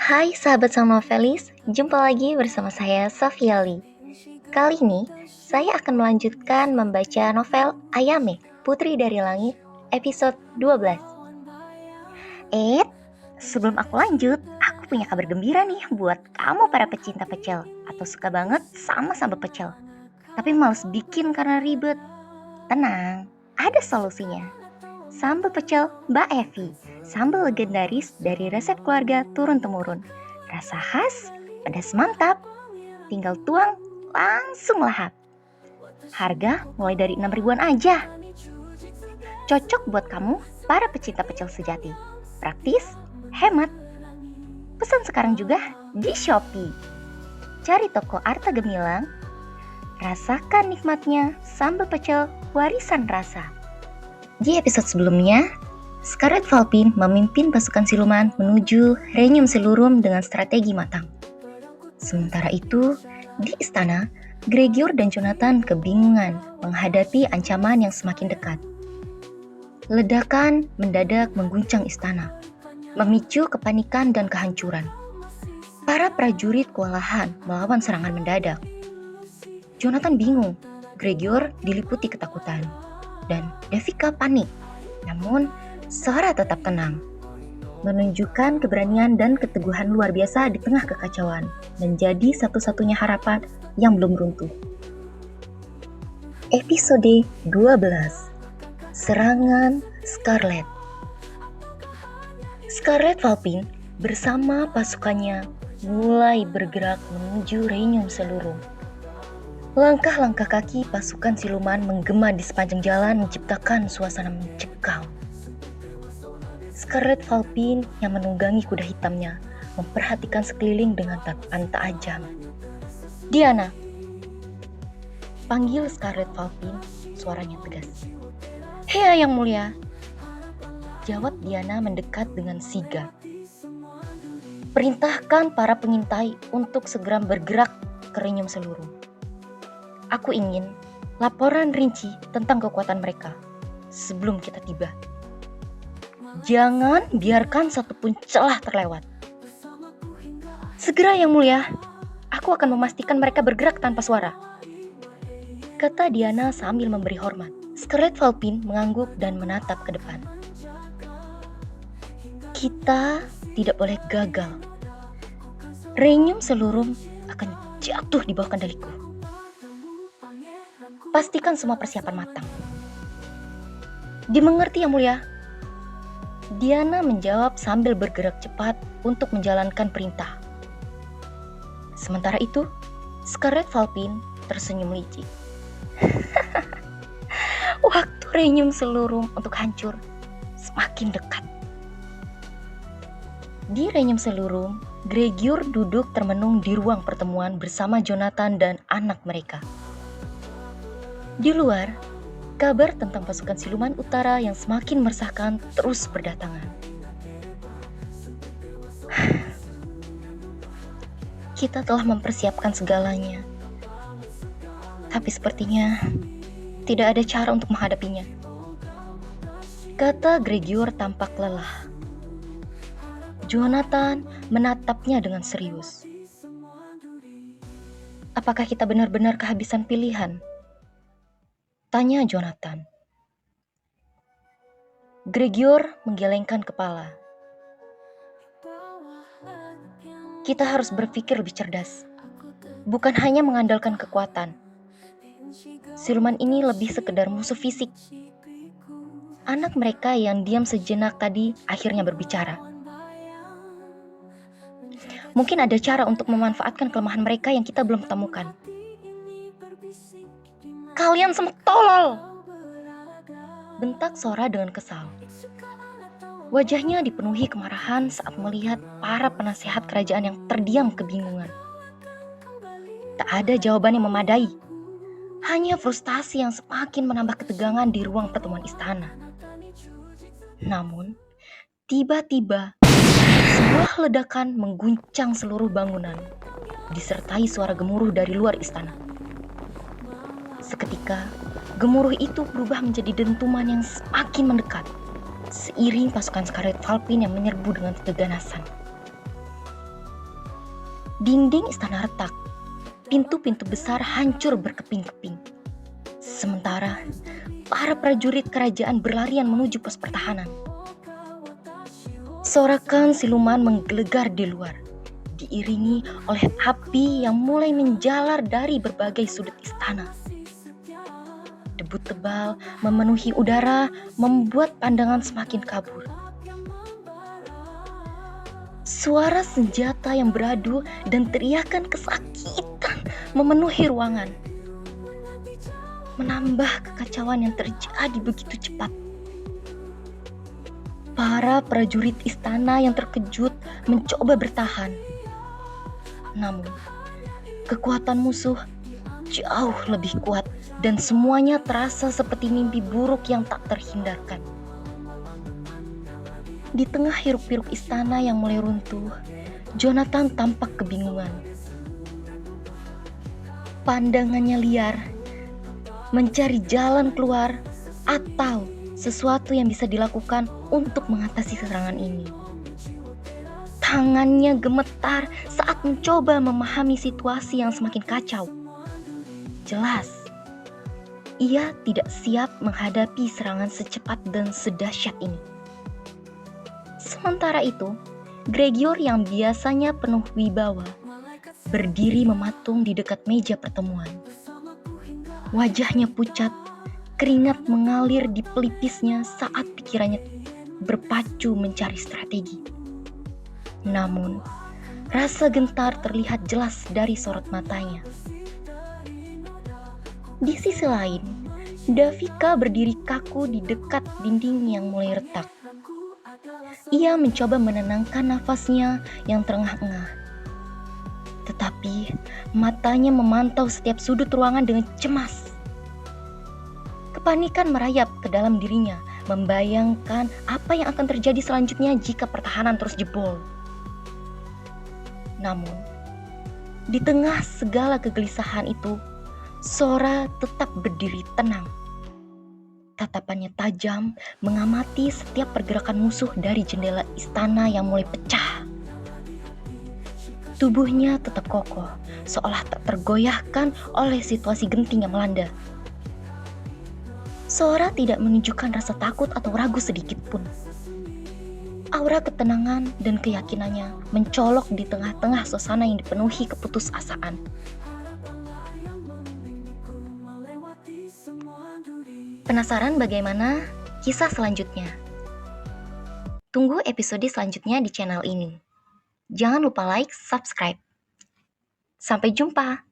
Hai sahabat sang novelis, jumpa lagi bersama saya Safiali. Kali ini, saya akan melanjutkan membaca novel Ayame, Putri dari Langit, episode 12. Sebelum aku lanjut, aku punya kabar gembira nih buat kamu para pecinta pecel, atau suka banget sama sambal pecel. Tapi males bikin karena ribet. Tenang, ada solusinya. Sambal pecel Mbak Evi, sambal legendaris dari resep keluarga turun-temurun. Rasa khas, pedas mantap, tinggal tuang, langsung lahap. Harga mulai dari 6 ribuan aja. Cocok buat kamu, para pecinta pecel sejati. Praktis, hemat. Pesan sekarang juga di Shopee. Cari toko Arta Gemilang, rasakan nikmatnya sambal pecel warisan rasa. Di episode sebelumnya, Scarlet Falpin memimpin pasukan siluman menuju Regnum Silurum dengan strategi matang. Sementara itu, di istana, Gregor dan Jonathan kebingungan menghadapi ancaman yang semakin dekat. Ledakan mendadak mengguncang istana, memicu kepanikan dan kehancuran. Para prajurit kewalahan melawan serangan mendadak. Jonathan bingung, Gregor diliputi ketakutan, dan Devika panik. Namun, Sora tetap tenang, menunjukkan keberanian dan keteguhan luar biasa di tengah kekacauan, menjadi satu-satunya harapan yang belum runtuh. Episode 12. Serangan Scarlet. Scarlet Falpin bersama pasukannya mulai bergerak menuju Regnum Silurum. Langkah-langkah kaki pasukan siluman menggema di sepanjang jalan menciptakan suasana mencekam. Scarlet Falpin yang menunggangi kuda hitamnya memperhatikan sekeliling dengan tatapan tajam. "Diana!" panggil Scarlet Falpin, suaranya tegas. "Hei yang mulia!" jawab Diana mendekat dengan sigap. "Perintahkan para pengintai untuk segera bergerak ke Regnum Silurum. Aku ingin laporan rinci tentang kekuatan mereka sebelum kita tiba. Jangan biarkan satupun celah terlewat." "Segera yang mulia, aku akan memastikan mereka bergerak tanpa suara," kata Diana sambil memberi hormat. Scarlet Falpin mengangguk dan menatap ke depan. "Kita tidak boleh gagal. Regnum Silurum akan jatuh di bawah kendaliku. Pastikan semua persiapan matang." "Dimengerti yang mulia," Diana menjawab sambil bergerak cepat untuk menjalankan perintah. Sementara itu, Scarlet Falpin tersenyum licik. Waktu Regnum Silurum untuk hancur semakin dekat. Di Regnum Silurum, Gregor duduk termenung di ruang pertemuan bersama Jonathan dan anak mereka. Di luar, kabar tentang pasukan siluman utara yang semakin meresahkan terus berdatangan. Kita telah mempersiapkan segalanya, tapi sepertinya tidak ada cara untuk menghadapinya, kata Gregor tampak lelah. Jonathan menatapnya dengan serius. "Apakah kita benar-benar kehabisan pilihan?" tanya Jonathan. Gregor menggelengkan kepala. "Kita harus berpikir lebih cerdas, bukan hanya mengandalkan kekuatan. Siluman ini lebih sekedar musuh fisik." Anak mereka yang diam sejenak tadi akhirnya berbicara. "Mungkin ada cara untuk memanfaatkan kelemahan mereka yang kita belum temukan." "Kalian semua tolol!" bentak Sora dengan kesal. Wajahnya dipenuhi kemarahan saat melihat para penasehat kerajaan yang terdiam kebingungan. Tak ada jawaban yang memadai, hanya frustasi yang semakin menambah ketegangan di ruang pertemuan istana. Namun, tiba-tiba sebuah ledakan mengguncang seluruh bangunan, disertai suara gemuruh dari luar istana. Seketika, gemuruh itu berubah menjadi dentuman yang semakin mendekat, seiring pasukan Scarlet Falpin yang menyerbu dengan keganasan. Dinding istana retak, pintu-pintu besar hancur berkeping-keping. Sementara para prajurit kerajaan berlarian menuju pos pertahanan. Sorakan siluman menggelegar di luar, diiringi oleh api yang mulai menjalar dari berbagai sudut istana. Debu tebal memenuhi udara, membuat pandangan semakin kabur. Suara senjata yang beradu dan teriakan kesakitan memenuhi ruangan, menambah kekacauan yang terjadi begitu cepat. Para prajurit istana yang terkejut mencoba bertahan. Namun, kekuatan musuh jauh lebih kuat dan semuanya terasa seperti mimpi buruk yang tak terhindarkan. Di tengah hiruk-pikuk istana yang mulai runtuh, Jonathan tampak kebingungan. Pandangannya liar, mencari jalan keluar atau sesuatu yang bisa dilakukan untuk mengatasi serangan ini. Tangannya gemetar saat mencoba memahami situasi yang semakin kacau. Jelas, ia tidak siap menghadapi serangan secepat dan sedahsyat ini. Sementara itu, Gregor yang biasanya penuh wibawa berdiri mematung di dekat meja pertemuan. Wajahnya pucat, keringat mengalir di pelipisnya saat pikirannya berpacu mencari strategi. Namun, rasa gentar terlihat jelas dari sorot matanya. Di sisi lain, Davika berdiri kaku di dekat dinding yang mulai retak. Ia mencoba menenangkan nafasnya yang terengah-engah. Tetapi matanya memantau setiap sudut ruangan dengan cemas. Kepanikan merayap ke dalam dirinya, membayangkan apa yang akan terjadi selanjutnya jika pertahanan terus jebol. Namun, di tengah segala kegelisahan itu, Sora tetap berdiri tenang. Tatapannya tajam mengamati setiap pergerakan musuh dari jendela istana yang mulai pecah. Tubuhnya tetap kokoh, seolah tak tergoyahkan oleh situasi genting yang melanda. Sora tidak menunjukkan rasa takut atau ragu sedikit pun. Aura ketenangan dan keyakinannya mencolok di tengah-tengah suasana yang dipenuhi keputusasaan. Penasaran bagaimana kisah selanjutnya? Tunggu episode selanjutnya di channel ini. Jangan lupa like, subscribe. Sampai jumpa!